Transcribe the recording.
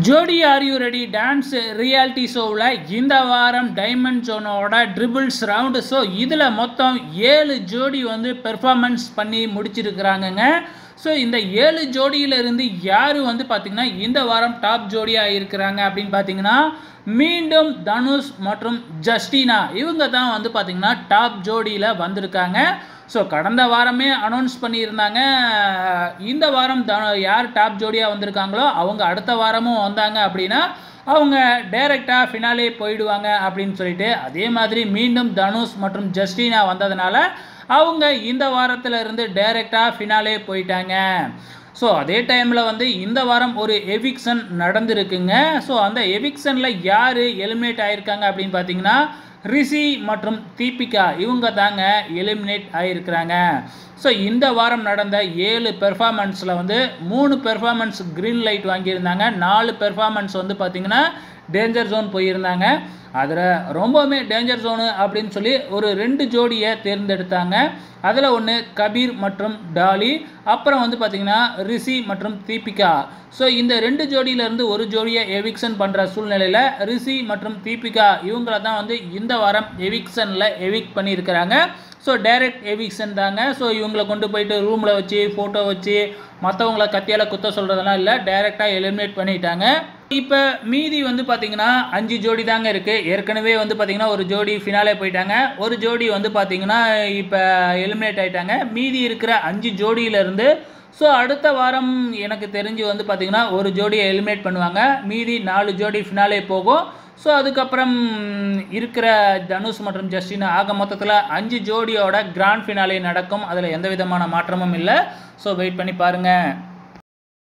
ஜோடி are you ready dance reality ஷோவில் இந்த வாரம் டைமண்ட் ஜோனோட ட்ரிபிள்ஸ் ரவுண்டு. ஸோ இதில் மொத்தம் 7 ஜோடி வந்து பெர்ஃபார்மன்ஸ் பண்ணி முடிச்சிருக்கிறாங்கங்க. ஸோ இந்த 7 ஜோடியிலிருந்து யார் வந்து பார்த்திங்கன்னா இந்த வாரம் டாப் ஜோடியாக இருக்கிறாங்க அப்படின்னு பார்த்தீங்கன்னா மீண்டும் தனுஷ் மற்றும் ஜஸ்டினா இவங்க தான் வந்து பார்த்திங்கன்னா டாப் ஜோடியில் வந்திருக்காங்க. ஸோ கடந்த வாரமே அனௌன்ஸ் பண்ணியிருந்தாங்க இந்த வாரம் யார் டாப் ஜோடியாக வந்திருக்காங்களோ அவங்க அடுத்த வாரமும் வந்தாங்க அப்படின்னா அவங்க டைரெக்டாக ஃபினாலே போயிடுவாங்க அப்படின்னு சொல்லிட்டு, அதே மாதிரி மீண்டும் தனுஷ் மற்றும் ஜஸ்டினா வந்ததுனால அவங்க இந்த வாரத்தில் இருந்து டைரெக்டாக ஃபினாலே போயிட்டாங்க. ஸோ அதே டைமில் வந்து இந்த வாரம் ஒரு எவிக்ஷன் நடந்திருக்குங்க. ஸோ அந்த எவிக்ஷனில் யார் எலிமினேட் ஆகியிருக்காங்க அப்படின்னு பார்த்தீங்கன்னா ரிஷி மற்றும் தீபிகா இவங்க தாங்க எலிமினேட் ஆகியிருக்கிறாங்க. ஸோ இந்த வாரம் நடந்த 7 பெர்ஃபார்மன்ஸில் வந்து 3 பெர்ஃபார்மன்ஸ் க்ரீன் லைட் வாங்கியிருந்தாங்க, 4 பெர்ஃபார்மன்ஸ் வந்து பார்த்திங்கன்னா டேஞ்சர் ஜோன் போயிருந்தாங்க. அதில் ரொம்பவுமே டேஞ்சர் ஜோனு அப்படின்னு சொல்லி ஒரு 2 ஜோடியை தேர்ந்தெடுத்தாங்க. அதில் ஒன்று கபீர் மற்றும் டாலி, அப்புறம் வந்து பார்த்திங்கன்னா ரிஷி மற்றும் தீபிகா. ஸோ இந்த 2 ஜோடியிலேருந்து ஒரு ஜோடியை எவிக்ஷன் பண்ணுற சூழ்நிலையில் ரிஷி மற்றும் தீபிகா இவங்கள தான் வந்து இந்த வாரம் எவிக்ஷனில் எவிக்ட் பண்ணியிருக்கிறாங்க. ஸோ டைரக்ட் எவிக்ஷன் தாங்க. ஸோ இவங்களை கொண்டு போயிட்டு ரூமில் வச்சு ஃபோட்டோ வச்சு மற்றவங்களை கத்தியால் குத்த சொல்கிறதெல்லாம் இல்லை, டைரெக்டாக எலிமினேட் பண்ணிட்டாங்க. இப்போ மீதி வந்து பார்த்திங்கன்னா 5 ஜோடி தாங்க இருக்குது. ஏற்கனவே வந்து பார்த்திங்கன்னா ஒரு ஜோடி ஃபினாலே போயிட்டாங்க, ஒரு ஜோடி வந்து பார்த்திங்கன்னா இப்போ எலிமினேட் ஆகிட்டாங்க. மீதி இருக்கிற 5 ஜோடியிலேருந்து ஸோ அடுத்த வாரம் எனக்கு தெரிஞ்சு வந்து பார்த்திங்கன்னா ஒரு ஜோடியை எலிமினேட் பண்ணுவாங்க, மீதி 4 ஜோடி ஃபினாலே போகும். ஸோ அதுக்கப்புறம் இருக்கிற தனுஷ் மற்றும் ஜஸ்டினா ஆக மொத்தத்தில் 5 ஜோடியோட கிராண்ட் ஃபினாலே நடக்கும். அதில் எந்த விதமான மாற்றமும் இல்லை. ஸோ வெயிட் பண்ணி பாருங்கள்.